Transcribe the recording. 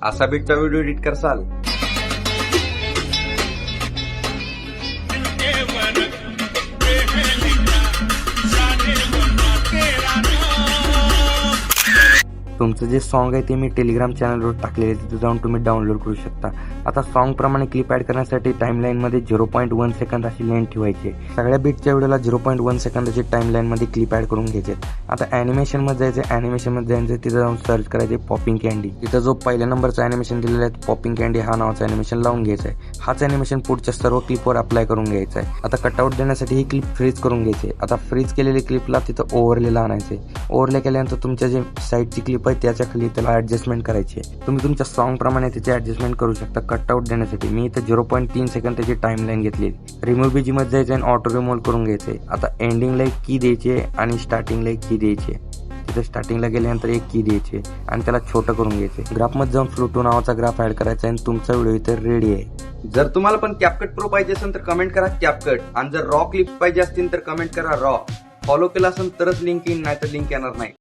असा बीटचा video edit करसाल? तुमचं जे सॉन्ग आहे ते मी टेलिग्राम चॅनलवर टाकलेले आहे, तिथे जाऊन तुम्ही डाउनलोड करू शकता. आता सॉन्ग प्रमाणे क्लिप ऍड करण्यासाठी टाइमलाईन मध्ये 0.1 सेकंद अशी लेंथ ठेवायची. सगळ्या बीटच्या व्हिडिओला 0.1 सेकंदाची टाइमलाईन मध्ये क्लिप ऍड करून घ्यायचे. आता अॅनिमेशन मध्ये जायचं, अॅनिमेशन मध्ये जायचं, तिथे जाऊन सर्च करायचे पॉपिंग कॅन्डी. तिथं जो पहिल्या नंबरचं अॅनिमेशन दिलेलं आहे पॉपिंग कॅन्डी हा नावाचं अॅनिमेशन लावून घ्यायचं आहे. हाच अॅनिमेशन पुढच्या सर्व क्लिपवर अप्लाय करून घ्यायचा आहे. आता कटआउट देण्यासाठी ही क्लिप फ्रीज करून घ्यायची. आता फ्रीज केलेली क्लिपला तिथं ओव्हरलेला आणायचे. ओव्हरले केल्यानंतर तुमच्या जे साईडची क्लिप आहे त्याच्या खाली त्याला ऍडजस्टमेंट करायची आहे. तुम्ही तुमच्या सॉन्ग प्रमाणे त्याची ऍडजस्टमेंट करू शकता. कटआउट देण्यासाठी मी इथं 0.3 सेकंद त्याची टाइमलाईन घेतली. रिमूव्ह बीजी मध्ये जायचं आणि ऑटो रिमूव्ह करून घ्यायचंय. आता एंडिंगला एक की द्यायची आणि स्टार्टिंगला एक की द्यायची. तिथे स्टार्टिंगला गेल्यानंतर एक की द्यायची आणि त्याला छोटं करून घ्यायचं. ग्राफ मध्ये जाऊन फ्लुटो नावाचा ग्राफ ऍड करायचा आणि तुमचा व्हिडिओ इथे रेडी आहे. जर तुम्हाला पण कॅपकट प्रो पाहिजे असेल तर कमेंट करा कॅपकट, आणि जर रॉ क्लिप पाहिजे असतील तर कमेंट करा रॉ. फॉलो केला असेल तरच लिंक येईल, नाही तर लिंक येणार नाही.